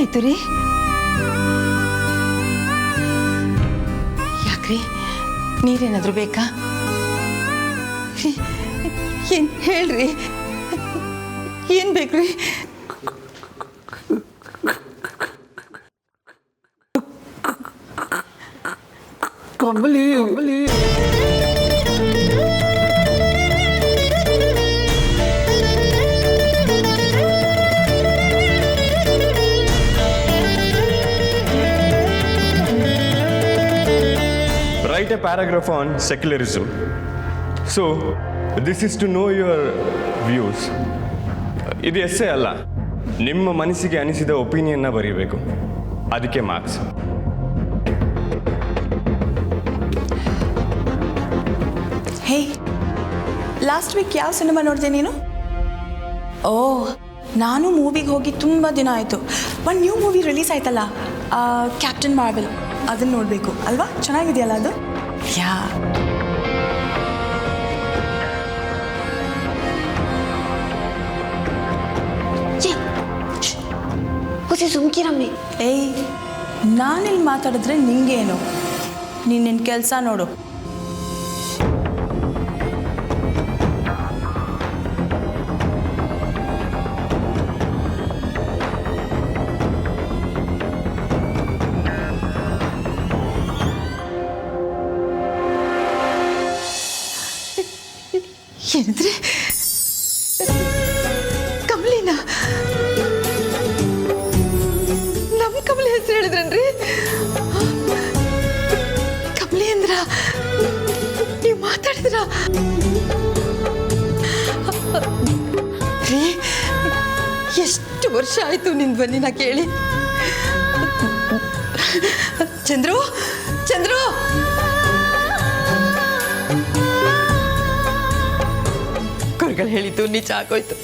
ಏನಾಯ್ತು ರೀ? ಯಾಕ್ರಿ, ನೀರೇನಾದ್ರೂ ಬೇಕಾ? ಏನ್ ಹೇಳ್ರಿ, ಏನ್ ಬೇಕ್ರಿ? Kamali Kamali Write a paragraph on secularism. So, this is to know your views. ಇದು ಎಸ್ಸೆ ಅಲ್ಲ, ನಿಮ್ಮ ಮನಸ್ಸಿಗೆ ಅನಿಸಿದ ಒಪಿನಿಯನ್ನ ಬರೀಬೇಕು, ಅದಕ್ಕೆ ಮಾರ್ಕ್ಸ್. ಹೇ, ಲಾಸ್ಟ್ ವೀಕ್ ಯಾವ ಸಿನಿಮಾ ನೋಡಿದೆ ನೀನು? ಓ, ನಾನು ಮೂವಿಗೆ ಹೋಗಿ ತುಂಬ ದಿನ ಆಯಿತು. ಒಂದು ನ್ಯೂ ಮೂವಿ ರಿಲೀಸ್ ಆಯ್ತಲ್ಲ, ಕ್ಯಾಪ್ಟನ್ ಮಾರ್ವೆಲ್, ಅದನ್ನು ನೋಡಬೇಕು ಅಲ್ವಾ? ಚೆನ್ನಾಗಿದೆಯಲ್ಲ ಅದು? ಯಾ, ಸುಮ್ಕಿರಮ್ಮೆ. ಏಯ್, ನಾನಿಲ್ಲಿ ಮಾತಾಡಿದ್ರೆ ನಿಂಗೇನು? ನೀನು ನಿನ್ನ ಕೆಲಸ ನೋಡು. ಏನಿದ್ರೆ ಕಮಲಿನ ನಮ್ಮ ಕಮಲಿ ಹೆಸರು ಹೇಳಿದ್ರನ್ರಿ? ಕಮಲಿ ಅಂದ್ರ ನೀವು ಮಾತಾಡಿದ್ರ ರೀ? ಎಷ್ಟು ವರ್ಷ ಆಯ್ತು ನಿನ್ ಧ್ವನಿನ ಕೇಳಿ. ಚಂದ್ರು, ಚಂದ್ರು, ಗುರುಗಳು ಹೇಳಿದ್ದು ನಿಜ ಆಗೋಯ್ತು,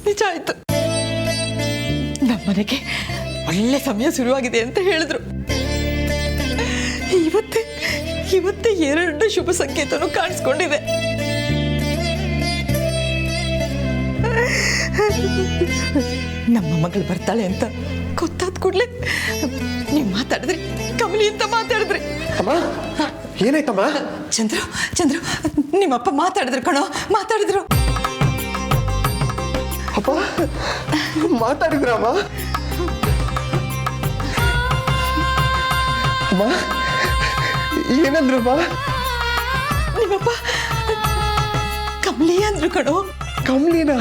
ನಿಜ ಆಯ್ತು. ನಮ್ಮನೆಗೆ ಒಳ್ಳೆ ಸಮಯ ಶುರುವಾಗಿದೆ ಅಂತ ಹೇಳಿದ್ರು. ಇವತ್ತೇ 2 ಶುಭ ಸಂಕೇತನೂ ಕಾಣಿಸ್ಕೊಂಡಿದೆ. ನಮ್ಮ ಮಗಳು ಬರ್ತಾಳೆ ಅಂತ ಗೊತ್ತಾದ ಕೂಡಲೇ ನೀವು ಮಾತಾಡಿದ್ರಿ, ಕಮಲಿ ಅಂತ ಮಾತಾಡಿದ್ರಿ. ಅಮ್ಮ, ಏನಾಯ್ತಮ್ಮ? ಚಂದ್ರು, ಚಂದ್ರು, ನಿಮ್ಮಪ್ಪ ಮಾತಾಡಿದ್ರು ಕಣೋ, ಮಾತಾಡಿದ್ರು. ಅಪ್ಪ ಮಾತಾಡಿದ್ರಮ್ಮ? ಅಮ್ಮ ಏನಂದ್ರಮ್ಮ? ನಿಮ್ಮಪ್ಪ ಕಮಲಿ ಅಂದ್ರು ಕಣೋ. ಕಮಲಿನ?